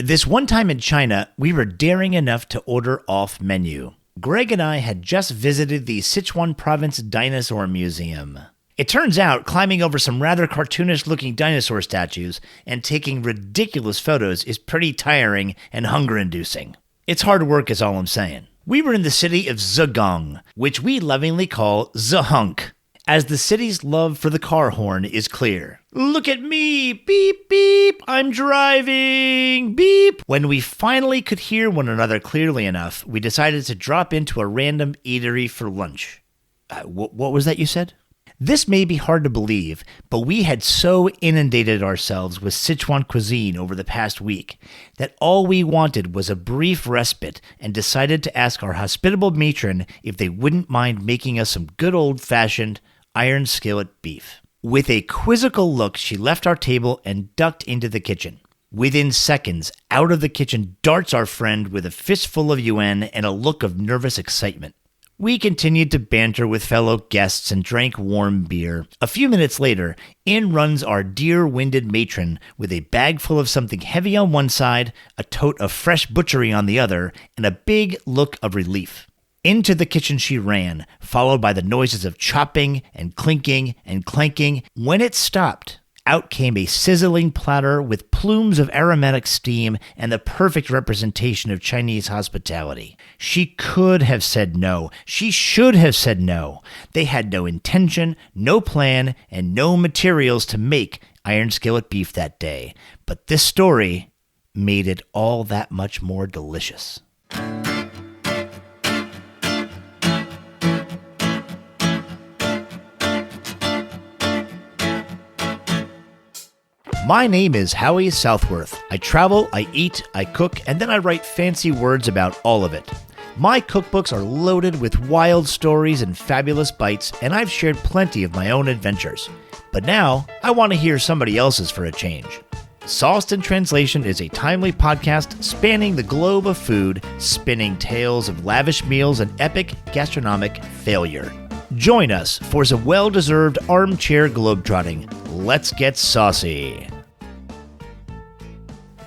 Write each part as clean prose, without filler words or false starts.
This one time in China, we were daring enough to order off menu. Greg and I had just visited the Sichuan Province Dinosaur Museum. It turns out climbing over some rather cartoonish-looking dinosaur statues and taking ridiculous photos is pretty tiring and hunger-inducing. It's hard work is all I'm saying. We were in the city of Zhejiang, which we lovingly call Zhehunk, as the city's love for the car horn is clear. Look at me! Beep, beep! I'm driving! Beep! When we finally could hear one another clearly enough, we decided to drop into a random eatery for lunch. What was that you said? This may be hard to believe, but we had so inundated ourselves with Sichuan cuisine over the past week that all we wanted was a brief respite and decided to ask our hospitable matron if they wouldn't mind making us some good old-fashioned iron skillet beef. With a quizzical look, she left our table and ducked into the kitchen. Within seconds, out of the kitchen darts our friend with a fistful of yuan and a look of nervous excitement. We continued to banter with fellow guests and drank warm beer. A few minutes later, in runs our dear-winded matron with a bag full of something heavy on one side, a tote of fresh butchery on the other, and a big look of relief. Into the kitchen she ran, followed by the noises of chopping and clinking and clanking. When it stopped, out came a sizzling platter with plumes of aromatic steam and the perfect representation of Chinese hospitality. She could have said no. She should have said no. They had no intention, no plan, and no materials to make iron skillet beef that day. But this story made it all that much more delicious. My name is Howie Southworth. I travel, I eat, I cook, and then I write fancy words about all of it. My cookbooks are loaded with wild stories and fabulous bites, and I've shared plenty of my own adventures. But now, I want to hear somebody else's for a change. Sauced in Translation is a timely podcast spanning the globe of food, spinning tales of lavish meals and epic gastronomic failure. Join us for some well-deserved armchair globetrotting. Let's get saucy.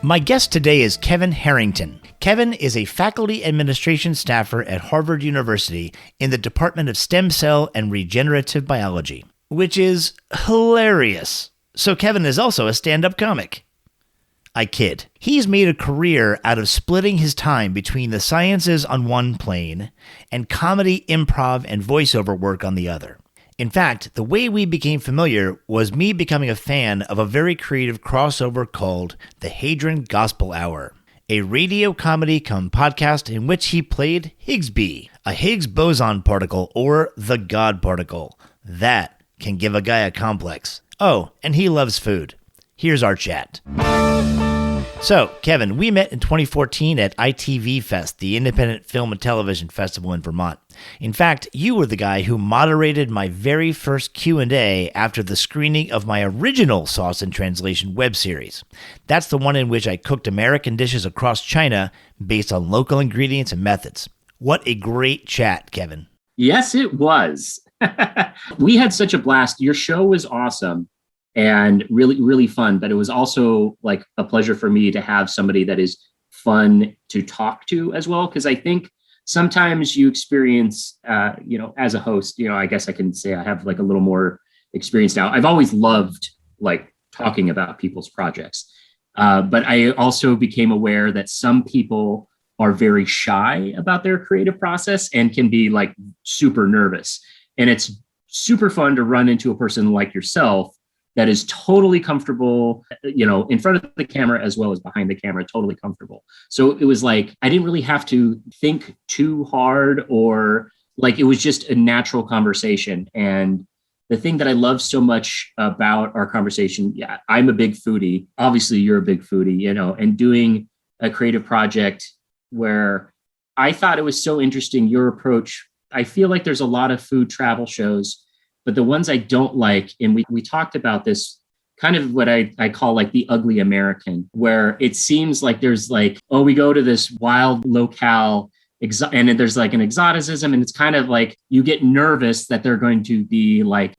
My guest today is Kevin Harrington. Kevin is a faculty administration staffer at Harvard University in the Department of Stem Cell and Regenerative Biology, which is hilarious. So Kevin is also a stand-up comic. I kid. He's made a career out of splitting his time between the sciences on one plane and comedy, improv, and voiceover work on the other. In fact, the way we became familiar was me becoming a fan of a very creative crossover called the Hay-dron Gospel Hour, a radio comedy come podcast in which he played Higgs-B, a Higgs-bozon particle or the God particle. That can give a guy a complex. Oh, and he loves food. Here's our chat. So, Kevin, we met in 2014 at ITV Fest, the Independent Film and Television Festival in Vermont. In fact, you were the guy who moderated my very first Q&A after the screening of my original Sauced in Translation web series. That's the one in which I cooked American dishes across China based on local ingredients and methods. What a great chat, Kevin. Yes, it was. We had such a blast. Your show was awesome and really, really fun. But it was also like a pleasure for me to have somebody that is fun to talk to as well. Because I think sometimes you experience, as a host, I guess I can say I have like a little more experience now. I've always loved like talking about people's projects. But I also became aware that some people are very shy about their creative process and can be like super nervous. And it's super fun to run into a person like yourself that is totally comfortable, in front of the camera as well as behind the camera, totally comfortable. So it was like, I didn't really have to think too hard or like, it was just a natural conversation. And the thing that I love so much about our conversation, I'm a big foodie. Obviously you're a big foodie, and doing a creative project where I thought it was so interesting, your approach. I feel like there's a lot of food travel shows, but the ones I don't like, and we talked about this, kind of what I call like the ugly American, where it seems like there's like, oh, we go to this wild locale, and there's like an exoticism, and it's kind of like you get nervous that they're going to be like,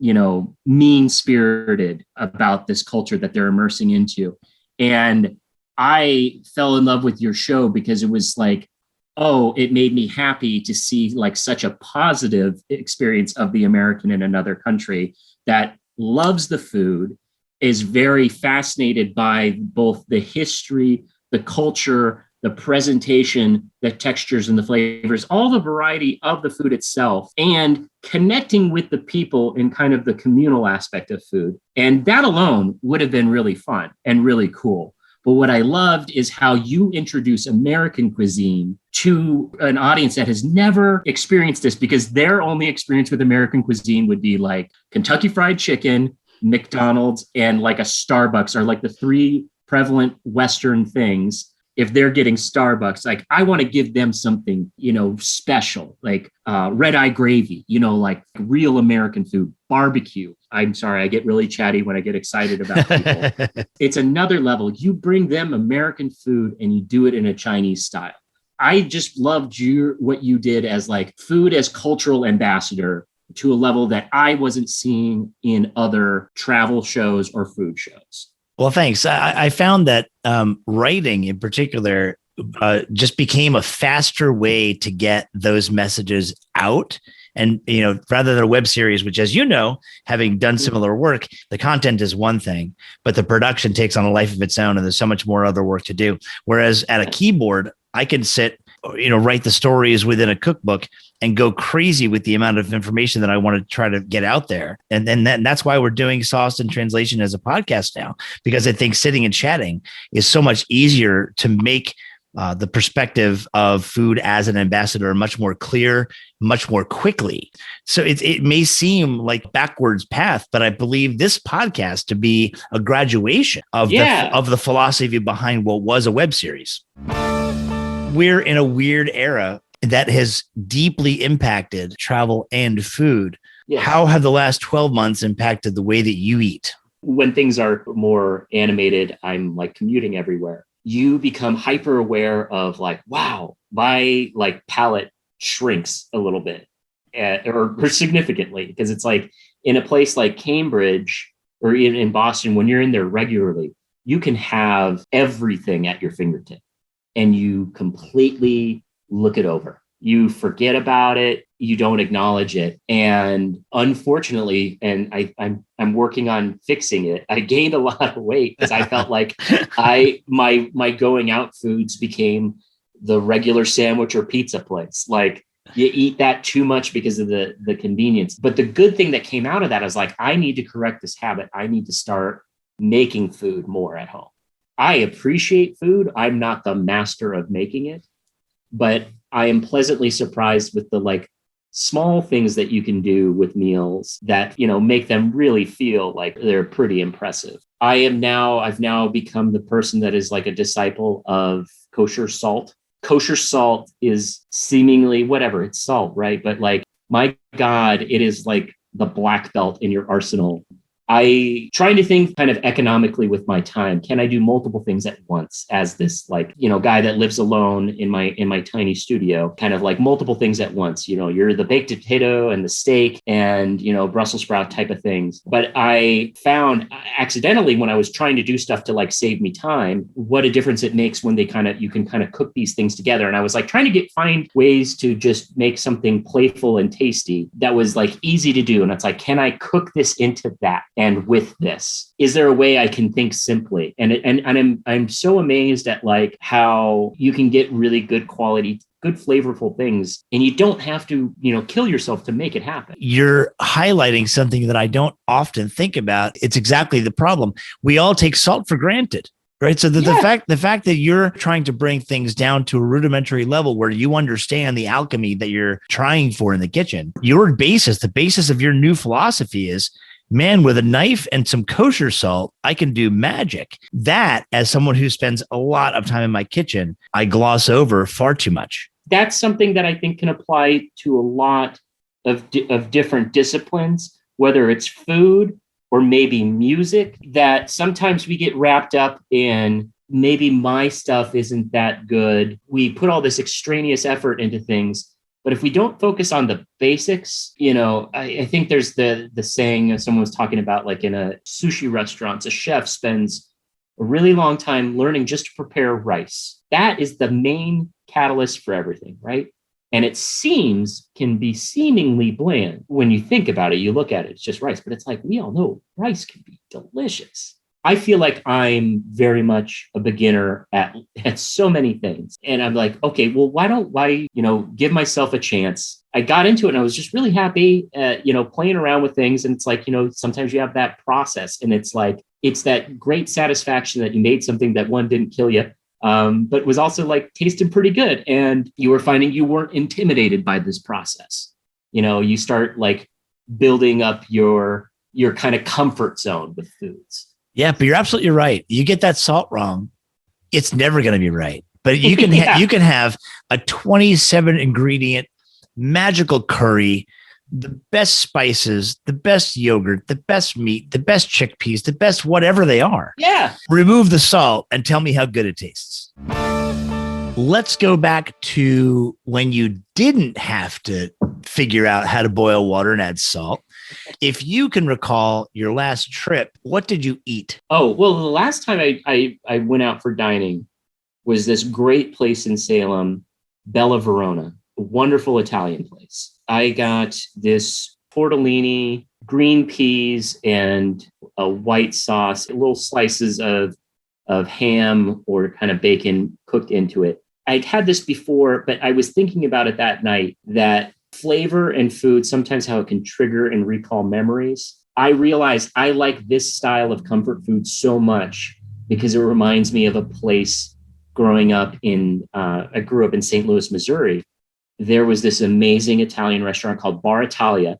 mean-spirited about this culture that they're immersing into. And I fell in love with your show because it was like, oh, it made me happy to see like such a positive experience of the American in another country that loves the food, is very fascinated by both the history, the culture, the presentation, the textures and the flavors, all the variety of the food itself, and connecting with the people in kind of the communal aspect of food. And that alone would have been really fun and really cool. But what I loved is how you introduce American cuisine to an audience that has never experienced this, because their only experience with American cuisine would be like Kentucky Fried Chicken, McDonald's, and like a Starbucks are like the three prevalent Western things. If they're getting Starbucks, like I want to give them something, special, like red eye gravy, like real American food, barbecue. I'm sorry, I get really chatty when I get excited about people. It's another level. You bring them American food and you do it in a Chinese style. I just loved what you did as like food as cultural ambassador to a level that I wasn't seeing in other travel shows or food shows. Well, thanks. I found that writing in particular just became a faster way to get those messages out. And, rather than a web series, which, as you know, having done similar work, the content is one thing, but the production takes on a life of its own. And there's so much more other work to do. Whereas at a keyboard, I can sit, write the stories within a cookbook and go crazy with the amount of information that I want to try to get out there. And that's why we're doing Sauce and Translation as a podcast now, because I think sitting and chatting is so much easier to make the perspective of food as an ambassador much more clear, much more quickly. So it may seem like a backwards path, but I believe this podcast to be a graduation of the philosophy behind what was a web series. We're in a weird era that has deeply impacted travel and food. Yes. How have the last 12 months impacted the way that you eat? When things are more animated, I'm like commuting everywhere. You become hyper aware of like, wow, my like palate shrinks a little bit or significantly, because it's like in a place like Cambridge or in Boston, when you're in there regularly, you can have everything at your fingertip and you completely look it over. You forget about it. You don't acknowledge it. And unfortunately, and I'm working on fixing it, I gained a lot of weight because I felt like my going out foods became the regular sandwich or pizza place. Like you eat that too much because of the convenience. But the good thing that came out of that is like, I need to correct this habit. I need to start making food more at home. I appreciate food. I'm not the master of making it, but I am pleasantly surprised with the like small things that you can do with meals that, make them really feel like they're pretty impressive. I've now become the person that is like a disciple of kosher salt. Kosher salt is seemingly whatever, it's salt, right? But like, my God, it is like the black belt in your arsenal. I trying to think kind of economically with my time. Can I do multiple things at once as this like, guy that lives alone in my tiny studio, kind of like multiple things at once? You're the baked potato and the steak and, Brussels sprout type of things. But I found accidentally when I was trying to do stuff to like save me time, what a difference it makes when you can kind of cook these things together. And I was like trying to find ways to just make something playful and tasty that was like easy to do. And it's like, can I cook this into that? And with this, is there a way I can think simply? And I'm so amazed at like how you can get really good quality, good flavorful things, and you don't have to, kill yourself to make it happen. You're highlighting something that I don't often think about. It's exactly the problem. We all take salt for granted. Right. So the fact that you're trying to bring things down to a rudimentary level where you understand the alchemy that you're trying for in the kitchen, the basis of your new philosophy is, man, with a knife and some kosher salt, I can do magic. That, as someone who spends a lot of time in my kitchen, I gloss over far too much. That's something that I think can apply to a lot of different disciplines, whether it's food or maybe music, that sometimes we get wrapped up in maybe my stuff isn't that good. We put all this extraneous effort into things. But if we don't focus on the basics, I think there's the saying someone was talking about, like in a sushi restaurant, a chef spends a really long time learning just to prepare rice. That is the main catalyst for everything, right? And it can be seemingly bland. When you think about it, you look at it, it's just rice, but it's like, we all know rice can be delicious. I feel like I'm very much a beginner at so many things. And I'm like, okay, well, why give myself a chance? I got into it and I was just really happy, playing around with things. And it's like, sometimes you have that process and it's like, it's that great satisfaction that you made something that one didn't kill you, but was also like tasted pretty good. And you were finding you weren't intimidated by this process. You start like building up your kind of comfort zone with foods. Yeah, but you're absolutely right. You get that salt wrong, it's never going to be right. But you can you can have a 27 ingredient magical curry, the best spices, the best yogurt, the best meat, the best chickpeas, the best whatever they are. Yeah. Remove the salt and tell me how good it tastes. Let's go back to when you didn't have to figure out how to boil water and add salt. If you can recall your last trip, what did you eat? Oh, well, the last time I went out for dining was this great place in Salem, Bella Verona, a wonderful Italian place. I got this tortellini, green peas, and a white sauce, little slices of ham or kind of bacon cooked into it. I'd had this before, but I was thinking about it that night, that flavor and food, sometimes how it can trigger and recall memories. I realized I like this style of comfort food so much because it reminds me of a place growing up I grew up in St. Louis, Missouri. There was this amazing Italian restaurant called Bar Italia.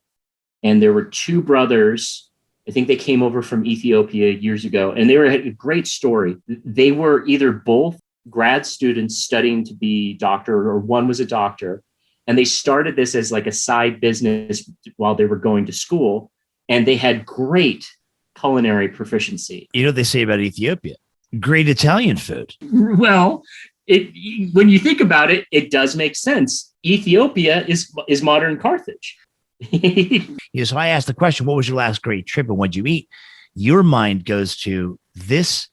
And there were two brothers. I think they came over from Ethiopia years ago, and they had a great story. They were either both grad students studying to be doctor, or one was a doctor. And they started this as like a side business while they were going to school. And they had great culinary proficiency. You know what they say about Ethiopia? Great Italian food. Well, when you think about it, it does make sense. Ethiopia is modern Carthage. So I asked the question, what was your last great trip and what'd you eat? Your mind goes to this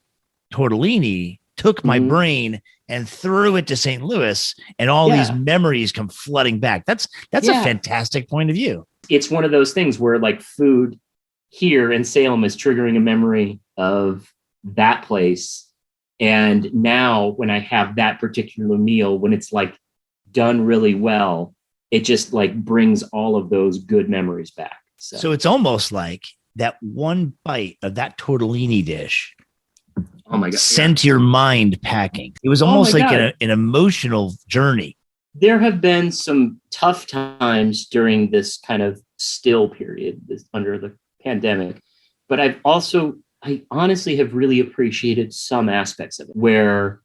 tortellini took my brain and threw it to St. Louis, and all these memories come flooding back. That's a fantastic point of view. It's one of those things where like food here in Salem is triggering a memory of that place. And now when I have that particular meal, when it's like done really well, it just like brings all of those good memories back. So it's almost like that one bite of that tortellini dish, oh my God, sent your mind packing. It was almost like an emotional journey. There have been some tough times during this kind of still period under the pandemic, but I honestly have really appreciated some aspects of it where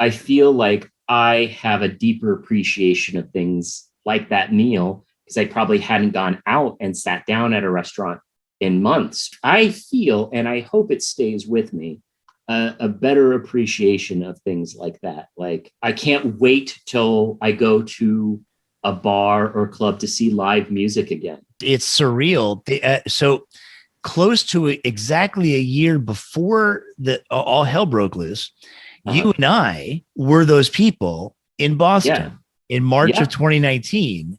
I feel like I have a deeper appreciation of things like that meal because I probably hadn't gone out and sat down at a restaurant in months. I feel, and I hope it stays with me, a better appreciation of things like that. Like I can't wait till I go to a bar or club to see live music again. It's surreal. So close to exactly a year before all hell broke loose, you and I were those people in Boston in March of 2019.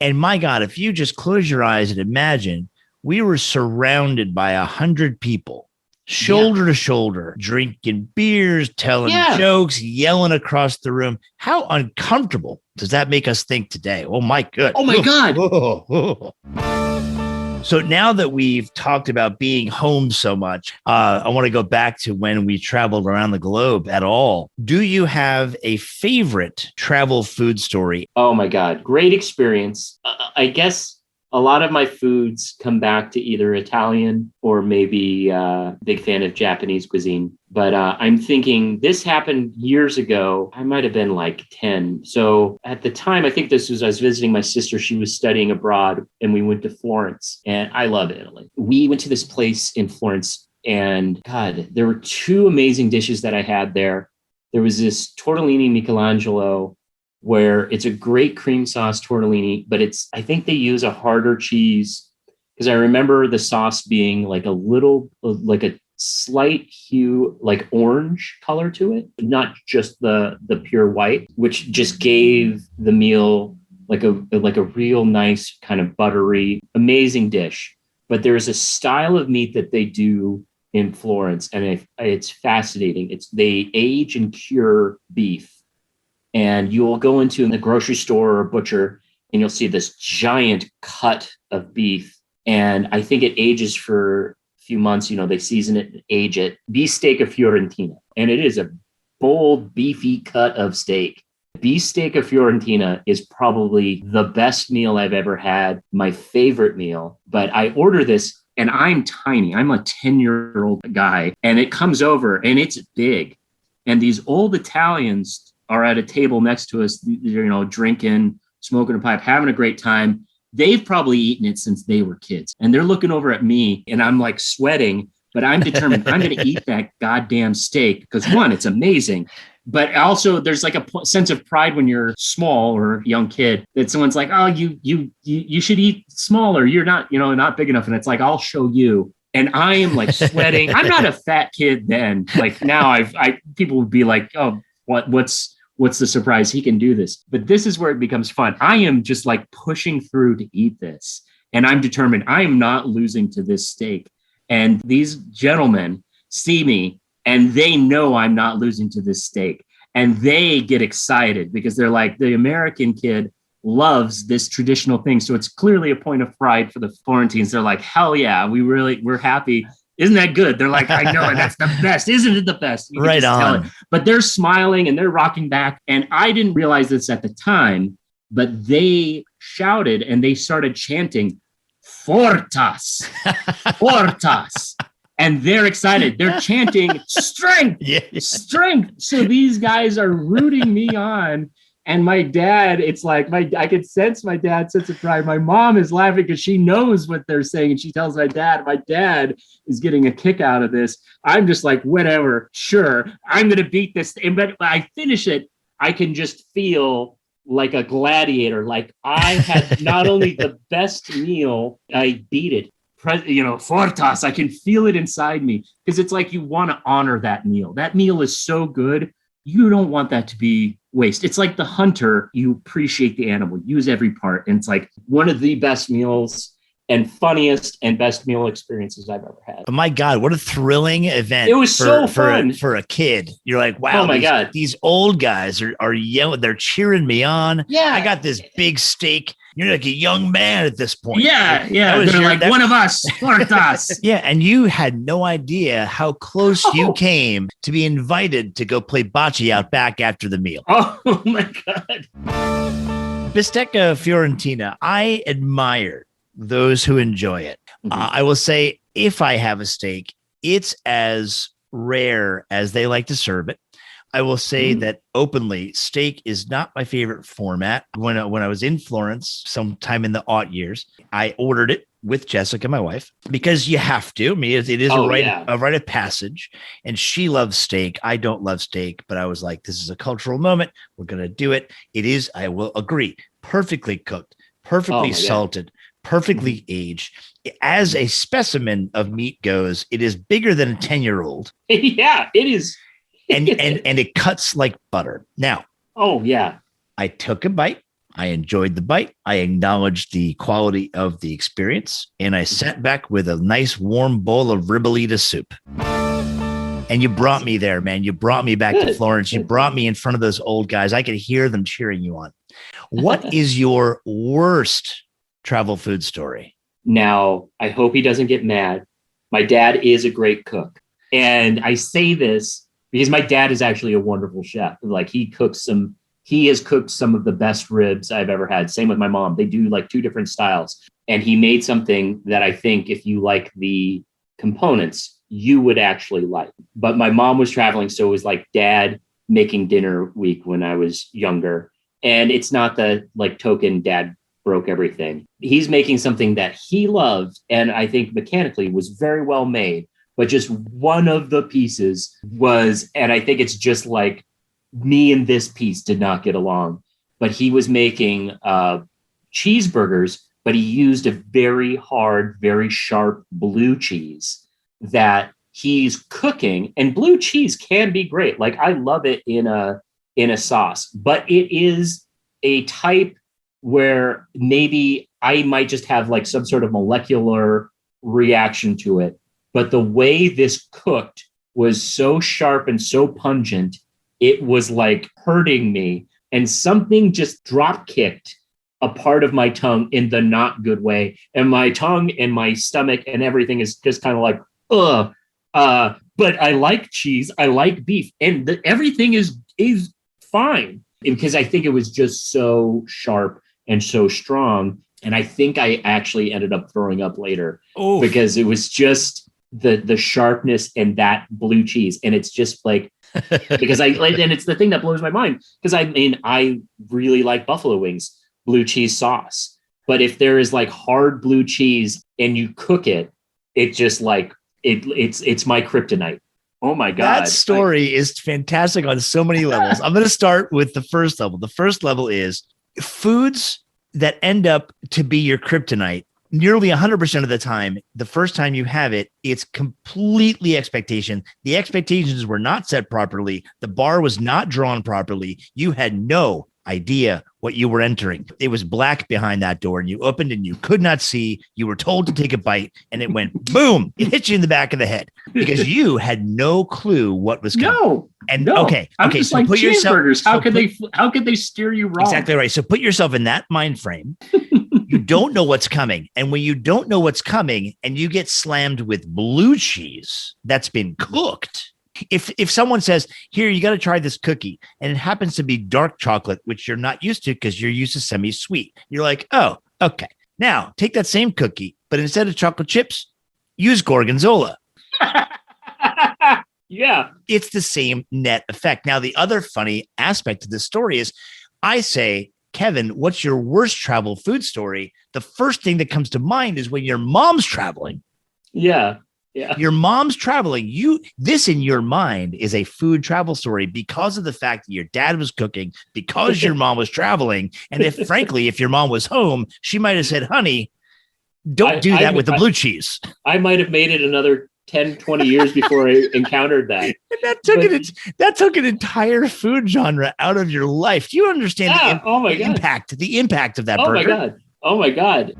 And my God, if you just close your eyes and imagine, we were surrounded by 100 people, shoulder to shoulder, drinking beers, telling jokes, yelling across the room. How uncomfortable does that make us think today? Oh my God. Oh my God. So now that we've talked about being home so much, I want to go back to when we traveled around the globe at all. Do you have a favorite travel food story? Oh my God. Great experience. I guess a lot of my foods come back to either Italian or maybe big fan of Japanese cuisine. But I'm thinking this happened years ago. I might have been like 10. So at the time, I think I was visiting my sister. She was studying abroad and we went to Florence, and I love Italy. We went to this place in Florence, and God, there were two amazing dishes that I had there. There was this tortellini Michelangelo, where it's a great cream sauce tortellini, but I think they use a harder cheese because I remember the sauce being like a little, like a slight hue, like orange color to it, not just the pure white, which just gave the meal like a real nice kind of buttery, amazing dish. But there's a style of meat that they do in Florence, and it's fascinating. They age and cure beef, and you'll go into the grocery store or butcher, and you'll see this giant cut of beef. And I think it ages for a few months. They season it and age it. Beefsteak Fiorentina, and it is a bold, beefy cut of steak. Beefsteak Fiorentina is probably the best meal I've ever had, my favorite meal. But I order this, and I'm tiny. I'm a 10-year-old guy, and it comes over, and it's big. And these old Italians are at a table next to us, drinking, smoking a pipe, having a great time. They've probably eaten it since they were kids. And they're looking over at me, and I'm like sweating, but I'm determined I'm going to eat that goddamn steak because, one, it's amazing. But also there's like a sense of pride when you're small or a young kid that someone's like, oh, you should eat smaller. You're not, not big enough. And it's like, I'll show you. And I am like sweating. I'm not a fat kid then. Like now people would be like, oh, what's the surprise? He can do this. But this is where it becomes fun. I am just like pushing through to eat this. And I'm determined I am not losing to this steak. And these gentlemen see me, and they know I'm not losing to this steak. And they get excited because they're like, the American kid loves this traditional thing. So it's clearly a point of pride for the Florentines. They're like, hell yeah, we're happy. Isn't that good? They're like, I know, and that's the best. Isn't it the best? You right on. But they're smiling and they're rocking back. And I didn't realize this at the time, but they shouted and they started chanting, Fortas, Fortas. And they're excited. They're chanting strength, strength. So these guys are rooting me on. And my dad, it's like I could sense my dad's sense of pride. My mom is laughing because she knows what they're saying. And she tells my dad is getting a kick out of this. I'm just like, whatever, sure. I'm going to beat this. And but I finish it. I can just feel like a gladiator. Like I had not only the best meal, I beat it. Fortas, I can feel it inside me because it's like you want to honor that meal. That meal is so good. You don't want that to be waste. It's like the hunter. You appreciate the animal, use every part. And it's like one of the best meals and funniest and best meal experiences I've ever had. Oh my God, what a thrilling event. It was so fun. For a kid. You're like, wow, oh my God. These old guys are yelling, they're cheering me on. Yeah. I got this big steak. You're like a young man at this point. Yeah. They're like one of us, Fortas. Yeah, and you had no idea how close you came to be invited to go play bocce out back after the meal. Oh my God. Bistecca Fiorentina, I admire those who enjoy it. Mm-hmm. I will say, if I have a steak, it's as rare as they like to serve it. I will say that openly, steak is not my favorite format. When I was in Florence, sometime in the aught years, I ordered it with Jessica, my wife, because you have to. I mean, it is a rite of passage. And she loves steak. I don't love steak, but I was like, this is a cultural moment. We're going to do it. It is, I will agree, perfectly cooked, perfectly salted, perfectly aged. As a specimen of meat goes, it is bigger than a 10-year-old. Yeah, it is. and it cuts like butter. Now, I took a bite. I enjoyed the bite. I acknowledged the quality of the experience, and I sat back with a nice warm bowl of ribollita soup. And you brought me there, man. You brought me back to Florence. You brought me in front of those old guys. I could hear them cheering you on. What is your worst travel food story? Now, I hope he doesn't get mad. My dad is a great cook. And I say this because my dad is actually a wonderful chef. Like he has cooked some of the best ribs I've ever had. Same with my mom. They do like two different styles. And he made something that I think if you like the components, you would actually like. But my mom was traveling. So it was like dad making dinner week when I was younger. And it's not the like token dad broke everything. He's making something that he loved. And I think mechanically was very well made. But just one of the pieces was, and I think it's just like me and this piece did not get along, but he was making cheeseburgers, but he used a very hard, very sharp blue cheese that he's cooking, and blue cheese can be great. Like I love it in a sauce, but it is a type where maybe I might just have like some sort of molecular reaction to it. But the way this cooked was so sharp and so pungent, it was like hurting me. And something just drop kicked a part of my tongue in the not good way. And my tongue and my stomach and everything is just kind of like, ugh. But I like cheese. I like beef. And everything is fine, because I think it was just so sharp and so strong. And I think I actually ended up throwing up later. Oof. Because it was just the sharpness and that blue cheese. And it's just like, because and it's the thing that blows my mind, because I really like buffalo wings, blue cheese sauce. But if there is like hard blue cheese and you cook it, it just like, it's my kryptonite. Oh my God. That story is fantastic on so many levels. I'm going to start with the first level. The first level is foods that end up to be your kryptonite. Nearly 100% of the time, the first time you have it, it's completely expectation. The expectations were not set properly. The bar was not drawn properly. You had no idea what you were entering. It was black behind that door, and you opened and you could not see. You were told to take a bite, and it went boom. It hit you in the back of the head because you had no clue what was coming. Okay. I'm just so like put cheeseburgers. How could they steer you wrong? Exactly right. So put yourself in that mind frame. You don't know what's coming. And when you don't know what's coming and you get slammed with blue cheese that's been cooked, if someone says, here, you got to try this cookie, and it happens to be dark chocolate, which you're not used to because you're used to semi-sweet, you're like, oh, okay. Now take that same cookie, but instead of chocolate chips, use gorgonzola. Yeah. It's the same net effect. Now, the other funny aspect of this story is I say, Kevin, what's your worst travel food story? The first thing that comes to mind is when your mom's traveling. Yeah. Yeah. Your mom's traveling. This in your mind is a food travel story because of the fact that your dad was cooking, because your mom was traveling. And if your mom was home, she might have said, honey, don't do that with the blue cheese. I might have made it another 10, 20 years before I encountered that. And that took an entire food genre out of your life. Do you understand the impact of that burger? Oh my God.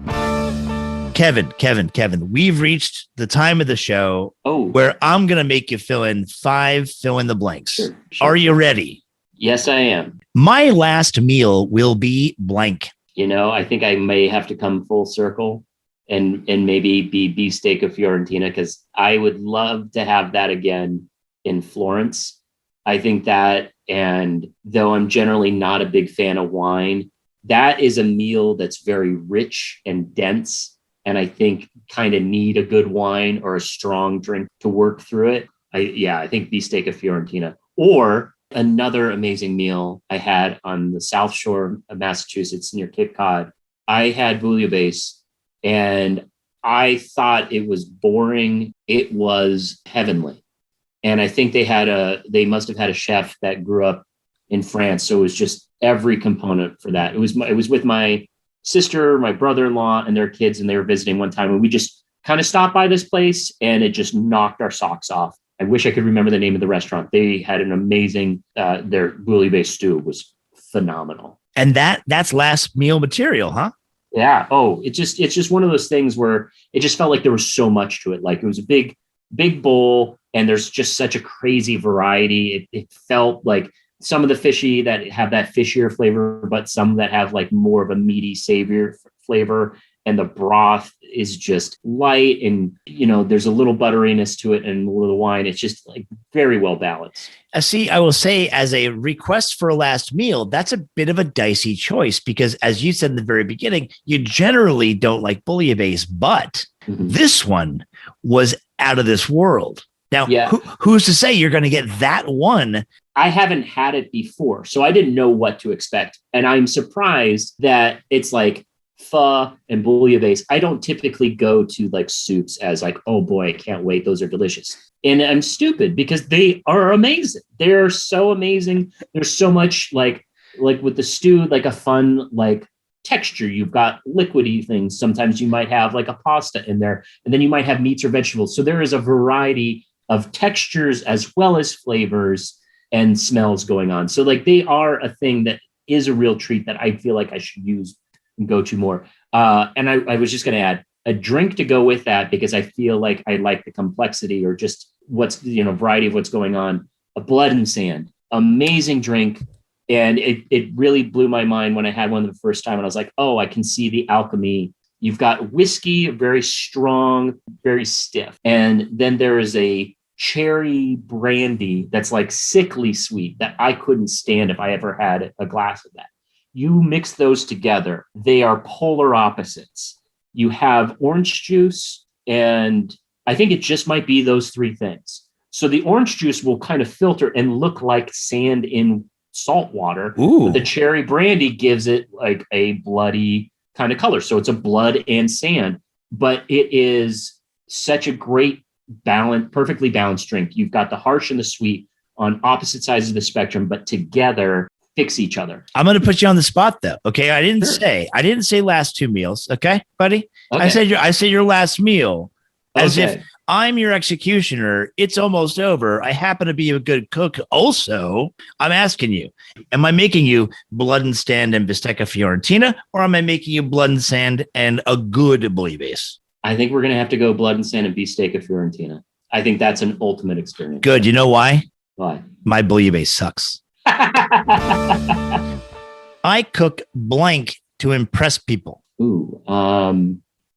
Kevin, we've reached the time of the show where I'm going to make you fill in 5 fill in the blanks. Sure. Are you ready? Yes, I am. My last meal will be blank. I think I may have to come full circle and maybe be beefsteak of Fiorentina, because I would love to have that again in Florence. I think that, and though I'm generally not a big fan of wine, that is a meal that's very rich and dense. And I think kind of need a good wine or a strong drink to work through it. I think beefsteak of Fiorentina. Or another amazing meal I had on the South Shore of Massachusetts near Cape Cod. I had bouillabaisse, and I thought it was boring. It was heavenly. And I think they must have had a chef that grew up in France. So it was just every component for that. It was with my sister, my brother-in-law, and their kids, and they were visiting one time, and we just kind of stopped by this place, and it just knocked our socks off. I wish I could remember the name of the restaurant. They had an amazing, their bouillabaisse stew was phenomenal. And that's last meal material, huh? Yeah. Oh, it's just one of those things where it just felt like there was so much to it. Like it was a big bowl, and there's just such a crazy variety. It felt like some of the fishy that have that fishier flavor, but some that have like more of a meaty, savory flavor. And the broth is just light, and there's a little butteriness to it and a little wine. It's just like very well balanced. See, I will say, as a request for a last meal, that's a bit of a dicey choice because, as you said in the very beginning, you generally don't like bouillabaisse, but this one was out of this world. Now, who's to say you're going to get that one? I haven't had it before, so I didn't know what to expect. And I'm surprised that it's like pho and bouillabaisse. I don't typically go to like soups as like, oh boy, I can't wait. Those are delicious. And I'm stupid because they are amazing. They're so amazing. There's so much like with the stew, like a fun, like texture. You've got liquidy things. Sometimes you might have like a pasta in there, and then you might have meats or vegetables. So there is a variety of textures as well as flavors and smells going on. So like they are a thing that is a real treat that I feel like I should use and go to more. And I was just going to add a drink to go with that because I feel like I like the complexity or just what's, variety of what's going on. A Blood and Sand, amazing drink. And it really blew my mind when I had one the first time. And I was like, oh, I can see the alchemy. You've got whiskey, very strong, very stiff. And then there is a cherry brandy that's like sickly sweet that I couldn't stand if I ever had a glass of that. You mix those together, they are polar opposites. You have orange juice, and I think it just might be those three things. So the orange juice will kind of filter and look like sand in salt water. But the cherry brandy gives it like a bloody kind of color. So it's a blood and sand, but it is such a great perfectly balanced drink. You've got the harsh and the sweet on opposite sides of the spectrum, but together fix each other. I'm going to put you on the spot though. Okay. I didn't say last two meals. Okay, buddy. Okay. I said your last meal as if I'm your executioner. It's almost over. I happen to be a good cook. Also, I'm asking you, am I making you Blood and Sand and Bistecca Fiorentina, or am I making you Blood and Sand and a good bouillabaisse? I think we're going to have to go Blood and Sand and Bistecca Fiorentina. I think that's an ultimate experience. Good. You know why? Why? My bouillabaisse sucks. I cook blank to impress people. Ooh,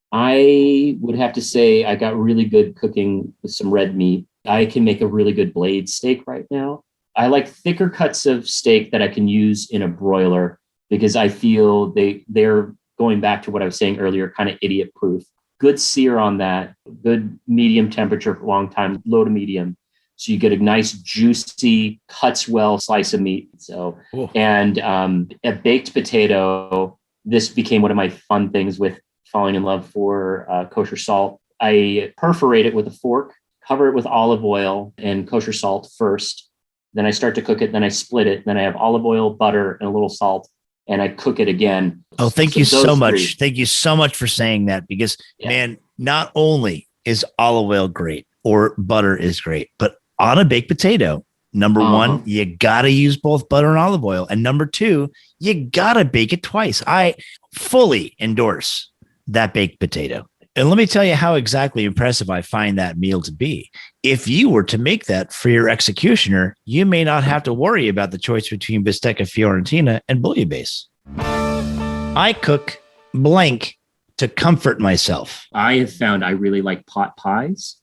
I would have to say I got really good cooking with some red meat. I can make a really good blade steak right now. I like thicker cuts of steak that I can use in a broiler because I feel they're going back to what I was saying earlier, kind of idiot proof. Good sear on that, good medium temperature for a long time, low to medium. So you get a nice, juicy, cuts well slice of meat. So, and a baked potato, this became one of my fun things with falling in love for kosher salt. I perforate it with a fork, cover it with olive oil and kosher salt first. Then I start to cook it. Then I split it. Then I have olive oil, butter, and a little salt. And I cook it again. Oh, thank you so much. Thank you so much for saying that because, man, not only is olive oil great or butter is great, but on a baked potato, number one, you got to use both butter and olive oil. And number two, you got to bake it twice. I fully endorse that baked potato. And let me tell you how exactly impressive I find that meal to be. If you were to make that for your executioner, you may not have to worry about the choice between Bistecca Fiorentina and bouillabaisse. I cook blank to comfort myself. I have found I really like pot pies.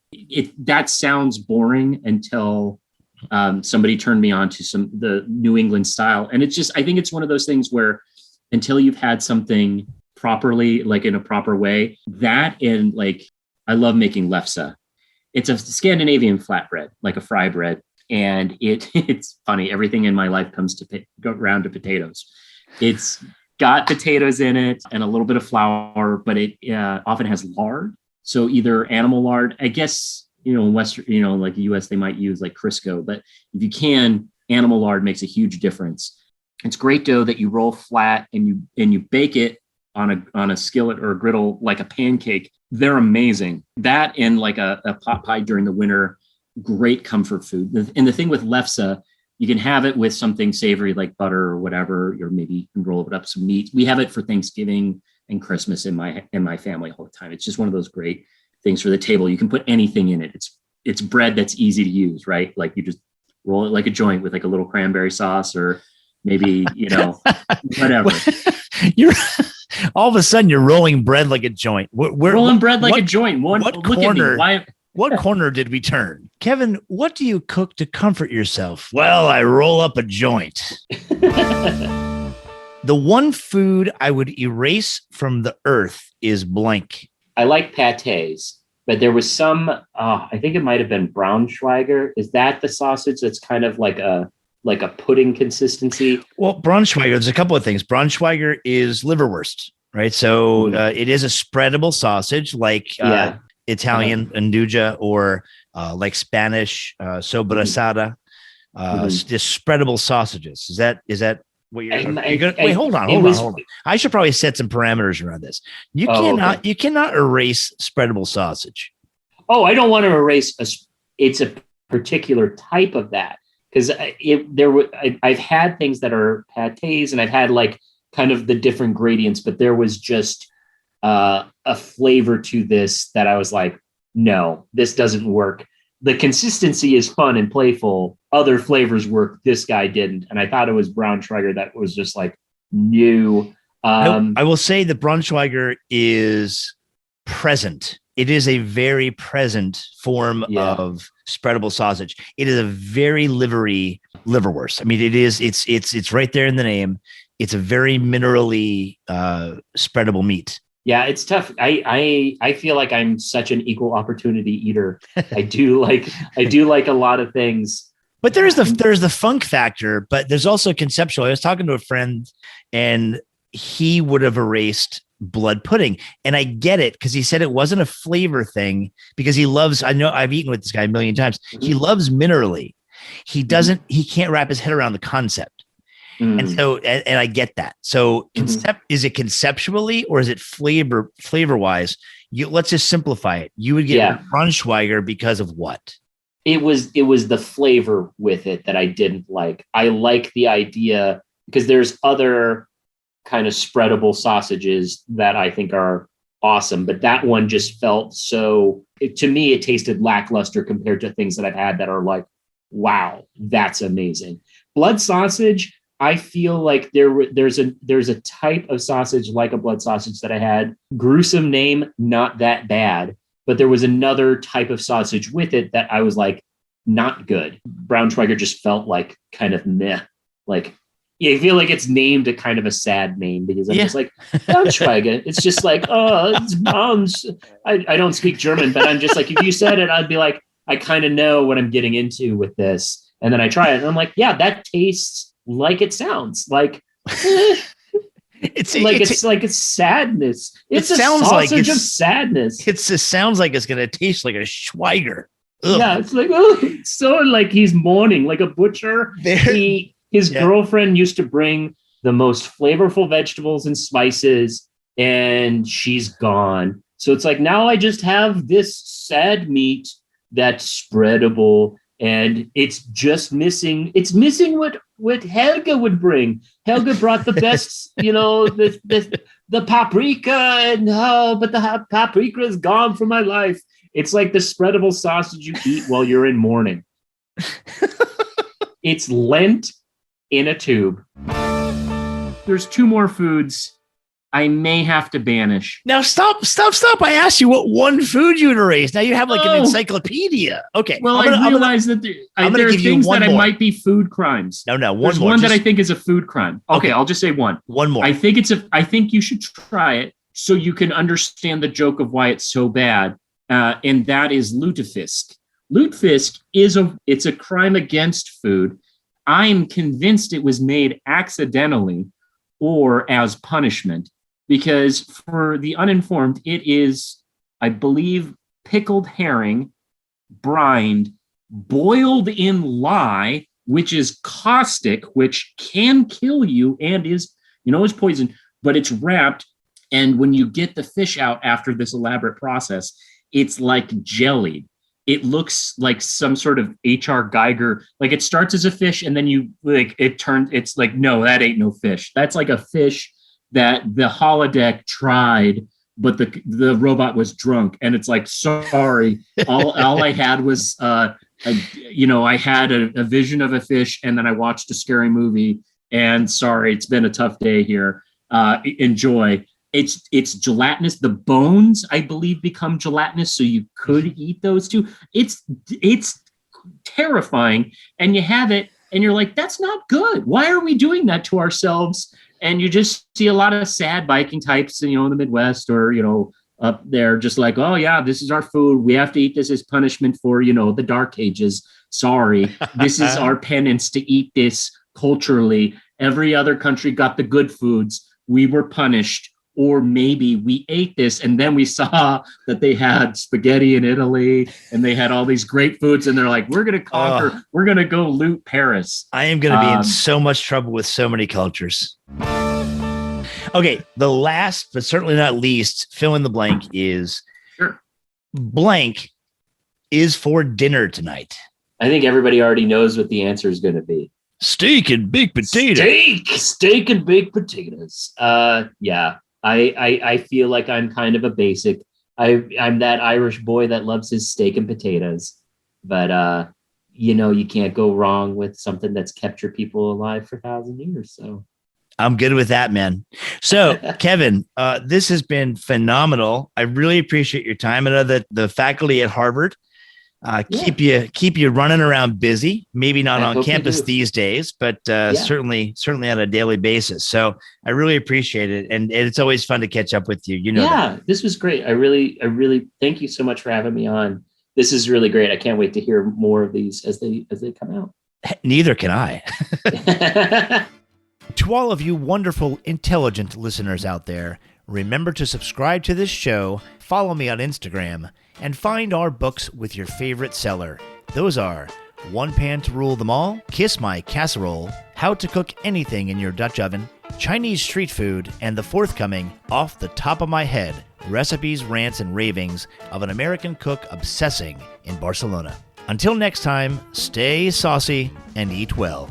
That sounds boring until somebody turned me on to the New England style. And it's just, I think it's one of those things where until you've had something properly, like in a proper way, that and like, I love making lefse. It's a Scandinavian flatbread, like a fry bread. And it's funny. Everything in my life comes to go around to potatoes. It's got potatoes in it and a little bit of flour, but it often has lard. So either animal lard, I guess, in Western, like the US, they might use like Crisco, but if you can, animal lard makes a huge difference. It's great dough that you roll flat and you bake it on a skillet or a griddle like a pancake. They're amazing. That and like a pot pie during the winter, great comfort food. And the thing with lefse, you can have it with something savory like butter or whatever, or maybe you can roll it up some meat. We have it for Thanksgiving and Christmas in my family all the time. It's just one of those great things for the table. You can put anything in it. It's bread that's easy to use, right? Like you just roll it like a joint with like a little cranberry sauce or maybe, whatever. You're all of a sudden you're rolling bread like a joint. We're rolling bread like a joint. What corner did we turn? Kevin, what do you cook to comfort yourself? Well, I roll up a joint. The one food I would erase from the earth is blank. I like pâtés, but there was some, I think it might have been Braunschweiger. Is that the sausage that's kind of like a pudding consistency? Well, Braunschweiger, there's a couple of things. Braunschweiger is liverwurst, right? So it is a spreadable sausage like Italian andouja or like Spanish sobrasada, just spreadable sausages. Is that what you're gonna wait? Hold on. I should probably set some parameters around this. You cannot erase spreadable sausage. Oh, I don't want to erase it's a particular type of that. Because I've had things that are pates, and I've had like kind of the different gradients, but there was just a flavor to this that I was like, no, this doesn't work. The consistency is fun and playful. Other flavors work. This guy didn't. And I thought it was Braunschweiger that was just like new. I will say that Braunschweiger is present. It is a very present form of spreadable sausage. It is a very livery liverwurst. I mean, it's right there in the name. It's a very minerally spreadable meat. Yeah, it's tough. I feel like I'm such an equal opportunity eater. I do like a lot of things. But there's the funk factor, but there's also conceptual. I was talking to a friend and he would have erased blood pudding. And I get it because he said it wasn't a flavor thing because he loves, I know I've eaten with this guy a million times. Mm-hmm. He loves minerally. He can't wrap his head around the concept. Mm. And so, and I get that. So is it conceptually or is it flavor wise? Let's just simplify it. You would get Braunschweiger because of what? It was the flavor with it that I didn't like. I like the idea because there's other kind of spreadable sausages that I think are awesome, but that one just felt to me, it tasted lackluster compared to things that I've had that are like, wow, that's amazing. Blood sausage, I feel like there's a type of sausage like a blood sausage that I had. Gruesome name, not that bad, but there was another type of sausage with it that I was like, not good. Braunschweiger just felt like kind of meh. Like, I feel like it's named a kind of a sad name because I'm just like, Braunschweiger. It's just like, oh, it's Browns. I don't speak German, but I'm just like, if you said it, I'd be like, I kind of know what I'm getting into with this. And then I try it and I'm like, yeah, that tastes like it sounds like it's sadness. It sounds like it's of sadness. It sounds like it's gonna taste like a Schweiger. Ugh. Yeah, it's like it's so like he's mourning like a butcher. His girlfriend used to bring the most flavorful vegetables and spices, and she's gone. So it's like now I just have this sad meat that's spreadable. And it's just missing. It's missing what Helga would bring. Helga brought the best, the paprika, and but the paprika is gone from my life. It's like the spreadable sausage you eat while you're in mourning. It's Lent in a tube. There's 2 more foods I may have to banish. Now stop. I asked you what one food you'd erase. Now you have like an encyclopedia. Okay. Well, I realize that there are things that might be food crimes. No, There's more. One that I think is a food crime. Okay, I'll just say one. One more. I think you should try it so you can understand the joke of why it's so bad. And that is lutefisk. Lutefisk it's a crime against food. I'm convinced it was made accidentally or as punishment. Because for the uninformed, it is, I believe, pickled herring, brined, boiled in lye, which is caustic, which can kill you and is poison, but it's wrapped. And when you get the fish out after this elaborate process, it's like jellied. It looks like some sort of H.R. Geiger. Like it starts as a fish and then it's like, no, that ain't no fish. That's like a fish that the holodeck tried, but the robot was drunk. And it's like, sorry, all I had was, I had a vision of a fish and then I watched a scary movie and sorry, it's been a tough day here. Enjoy. It's gelatinous. The bones, I believe, become gelatinous. So you could eat those too. It's terrifying. And you have it and you're like, that's not good. Why are we doing that to ourselves? And you just see a lot of sad Viking types, in the Midwest or, up there, just like, oh, yeah, this is our food. We have to eat this as punishment for, the Dark Ages. Sorry, this is our penance to eat this culturally. Every other country got the good foods. We were punished. Or maybe we ate this and then we saw that they had spaghetti in Italy and they had all these great foods. And they're like, we're going to conquer, we're going to go loot Paris. I am going to be in so much trouble with so many cultures. Okay. The last, but certainly not least, fill in the blank is blank is for dinner tonight? I think everybody already knows what the answer is going to be. Steak and baked potatoes. Steak and baked potatoes. Yeah. I feel like I'm kind of a basic. I'm that Irish boy that loves his steak and potatoes, but you can't go wrong with something that's kept your people alive for 1,000 years. So I'm good with that, man. So, Kevin, this has been phenomenal. I really appreciate your time. I know that the faculty at Harvard keep you running around busy. Maybe not on campus these days, but certainly on a daily basis. So I really appreciate it, and it's always fun to catch up with you. That. This was great. I really thank you so much for having me on. This is really great. I can't wait to hear more of these as they come out. Neither can I. To all of you wonderful, intelligent listeners out there, remember to subscribe to this show, follow me on Instagram, and find our books with your favorite seller. Those are One Pan to Rule Them All, Kiss My Casserole, How to Cook Anything in Your Dutch Oven, Chinese Street Food, and the forthcoming Off the Top of My Head, Recipes, Rants, and Ravings of an American Cook Obsessing in Barcelona. Until next time, stay saucy and eat well.